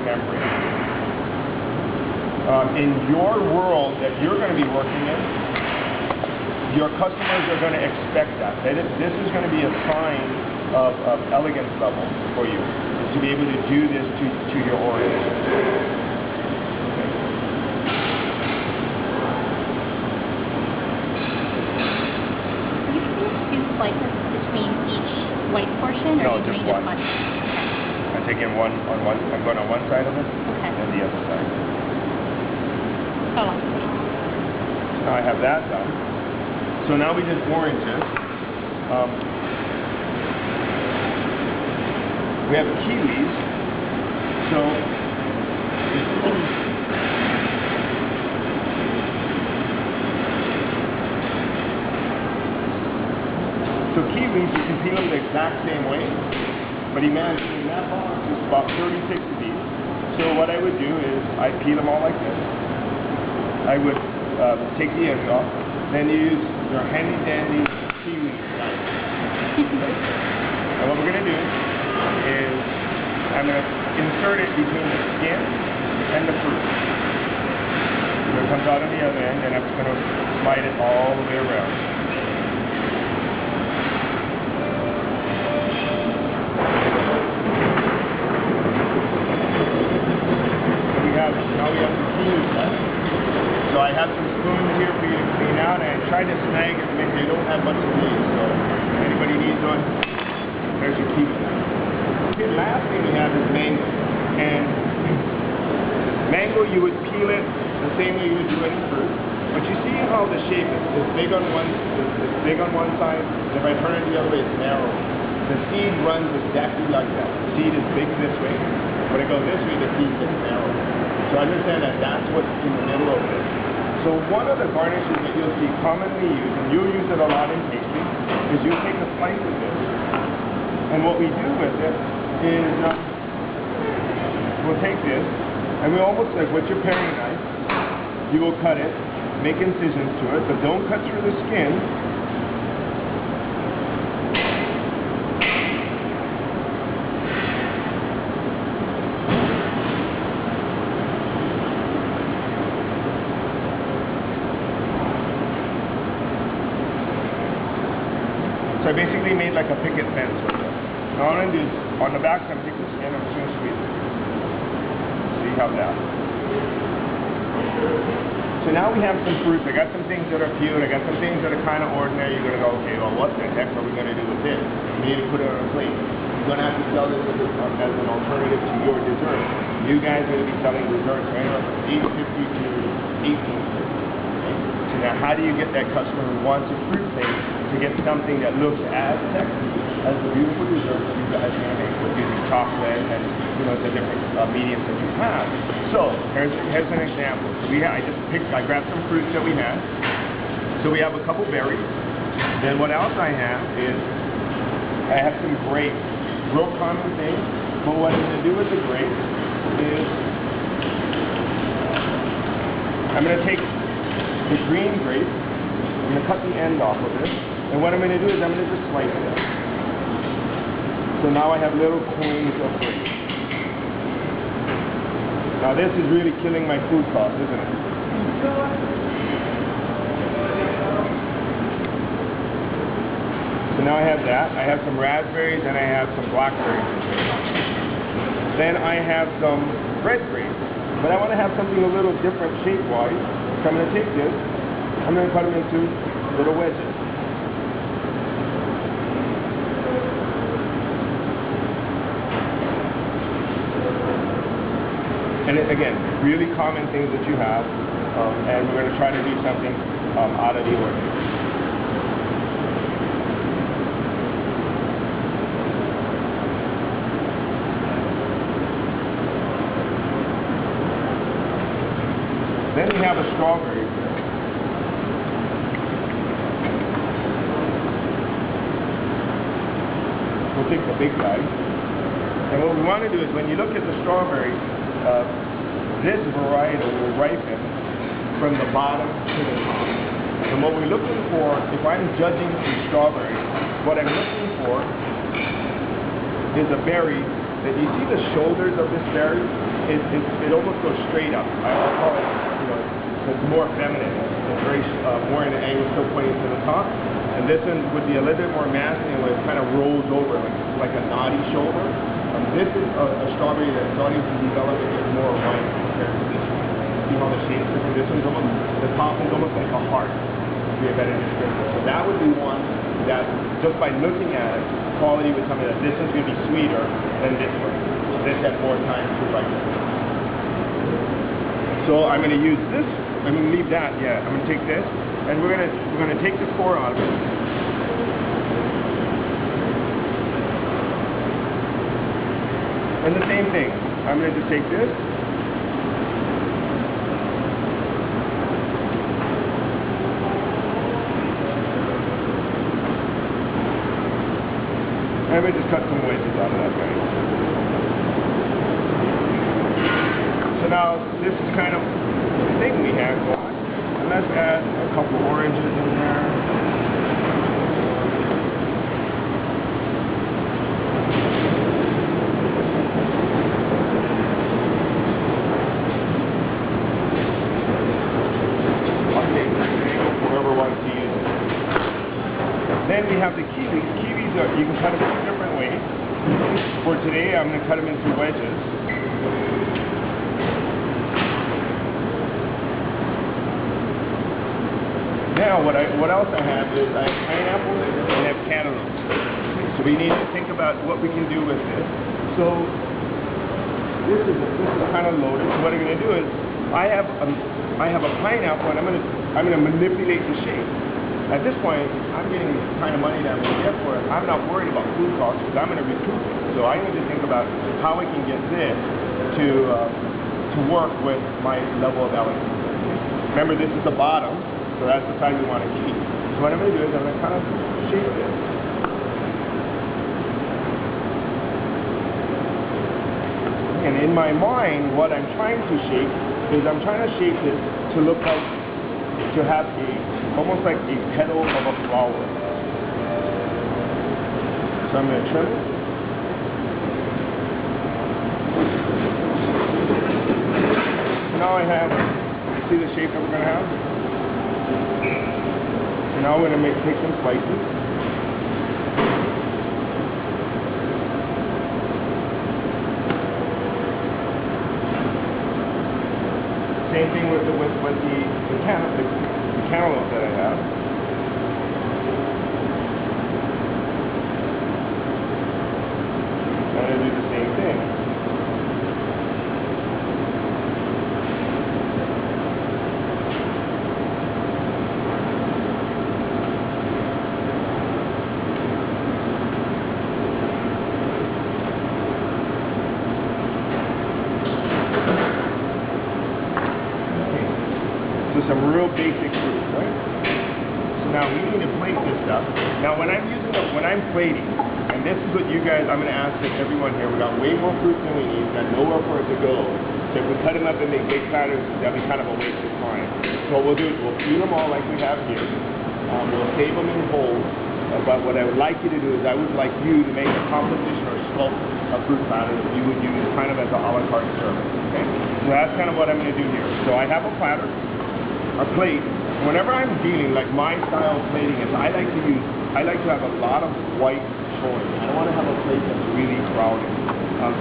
membrane. In your world that you're going to be working in, your customers are going to expect that. This is going to be a sign of elegance level for you, to be able to do this to your order. Slices between each white portion, or no, just one. Okay. I'm taking one on one. I'm going on one side of it, okay, and the other side. Oh. Now I have that done. So now we just orange it. We have kiwis. So kiwis, you can peel them the exact same way, but imagine in that box is about 36 of these. So what I would do is I peel them all like this. I would take the ends off, then use your handy dandy kiwi knife. And what we're going to do is I'm going to insert it between the skin and the fruit. So it comes out on the other end, and I'm just going to slide it all the way around. Now we have some kiwis left. So I have some spoons here for you to clean out, and I tried to snag them in. They don't have much of these, so if anybody needs one, there's your kiwi. Okay, the last thing we have is mango. And mango, you would peel it the same way you would do any fruit. But you see how the shape is. It's big on one side, and if I turn it the other way, it's narrow. The seed runs exactly like that. The seed is big this way. When it goes this way, the seed gets narrow. So understand that that's what's in the middle of this. So one of the garnishes that you'll see commonly used, and you'll use it a lot in pastry, is you take a slice of this, and what we do with it is we'll take this, and we almost like with your paring knife, you will cut it, make incisions to it, but don't cut through the skin. So I basically made like a picket fence with it. Now what I'm going to do is, on the back, I'm going to take the skin, I'm just going to squeeze it. So you have that. So now we have some fruits. I got some things that are cute, I got some things that are kind of ordinary. You're going to go, okay, well what the heck are we going to do with this? We need to put it on a plate. You're going to have to sell this as an alternative to your dessert. You guys are going to be selling desserts anywhere from $8.50 to $18.50. So now how do you get that customer who wants a fruit plate to get something that looks as sexy as the beautiful dessert that you guys are going to make with using chocolate and the different mediums that you have? So here's an example. I grabbed some fruits that we had. So we have a couple berries. Then what else I have is I have some grapes. Real common thing. But what I'm going to do with the grapes is I'm going to take the green grape. I'm going to cut the end off of it. And what I'm going to do is I'm going to just slice it. So now I have little cones of grapes. Now this is really killing my food cost, isn't it? So now I have that. I have some raspberries and I have some blackberries. Then I have some red grapes. But I want to have something a little different shape-wise. So I'm going to take this. I'm going to cut them into little wedges. And again, really common things that you have, and we're going to try to do something out of the ordinary. Then we have a strawberry. We'll take the big guy. And what we want to do is when you look at the strawberry, this varietal will ripen from the bottom to the top. And what we're looking for, if I'm judging the strawberry, what I'm looking for is a berry that you see the shoulders of this berry, it almost goes straight up. I'll call it, it's more feminine. It's very more in an angle, still pointing to the top. And this one would be a little bit more masculine, where it kind of rolls over like a naughty shoulder. This is a strawberry that's starting to develop into more white compared to this one. See how the shape's different? This one's almost, the top one's almost like a heart, to be a better description. So that would be one that, just by looking at it, quality would tell me that this one's going to be sweeter than this one. This has more time to ripen. So I'm going to use this. I'm going to leave that. Yeah, I'm going to take this, and we're going to take the core out of it. And the same thing. I'm going to just take this. I'm going to just cut some wedges out of that guy. So now, this is kind of the thing we have going. And let's add a couple oranges in there. Then we have the kiwis. Kiwis are, you can cut them in different ways. For today, I'm going to cut them into wedges. Now, what else I have is I have pineapple and I have cantaloupe. So we need to think about what we can do with this. So this is kind of loaded. So what I'm going to do is I have a pineapple, and I'm going to manipulate the shape. At this point, I'm getting the kind of money that I'm going to get for it. I'm not worried about food costs because I'm going to recoup it. So I need to think about how I can get this to work with my level of elegance. Remember, this is the bottom, so that's the side we want to keep. So what I'm going to do is I'm going to kind of shape this. And in my mind, what I'm trying to shape is I'm trying to shape this to look like, to have almost like a petal of a flower. So I'm going to trim it. Now I have, see the shape that we're going to have? So now we're going to take some slices. Same thing with the cantaloupe that I have. I'm going to do the same thing. So some real basic fruits, right? So now we need to plate this stuff. Now when I'm plating, and this is what you guys, I'm going to ask everyone here, we got way more fruits than we need, we got nowhere for it to go. So if we cut them up and make big platters, that'll be kind of a waste of time. So what we'll do is we'll feed them all like we have here. We'll save them in whole. But what I would like you to do is I would like you to make a composition or sculpt a fruit platter that you would use kind of as a la carte service. Okay? So that's kind of what I'm going to do here. So I have a platter. A plate. Whenever I'm dealing, like my style of plating is, I like to have a lot of white showing. I don't want to have a plate that's really crowded.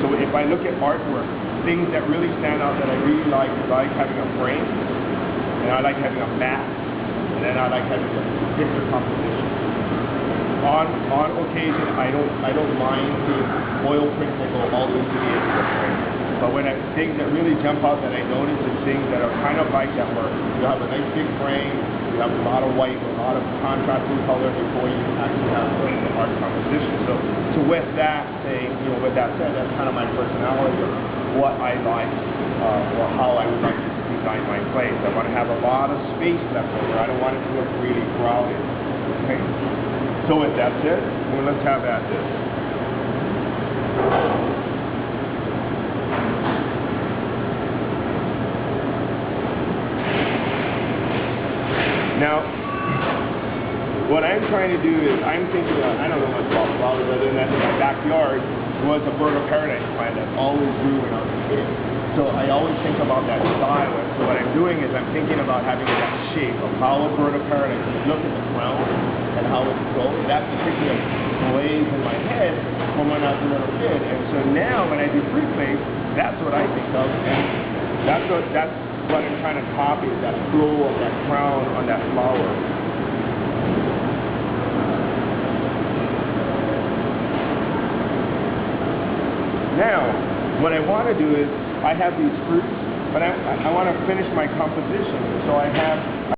So if I look at artwork, things that really stand out that I really like is I like having a frame, and I like having a mat, and then I like having a picture composition. On occasion, I don't mind seeing oil prints that go all the way to the edge of the frame. But when things that really jump out that I notice is things that are kind of like that where you have a nice big frame, you have a lot of white, a lot of contrasting color before you actually have the art composition. So with that thing, with that said, that's kind of my personality of what I like or how I would like to design my place. I want to have a lot of space left over. I don't want it to look really crowded. Okay? So with that said, let's have at this. Now, what I'm trying to do is, I'm thinking, I don't know much about flowers other than that in my backyard, was a bird of paradise plant that always grew when I was a kid. So I always think about that style. And so what I'm doing is I'm thinking about having that shape of how a bird of paradise would look at the crown and how it would go. That particular glaze in my head from when I was a little kid. And so now when I do free play, that's what I think of. And that's what I'm trying to copy, that flow of that crown on that flower. Now, what I want to do is, I have these fruits, but I want to finish my composition. So I have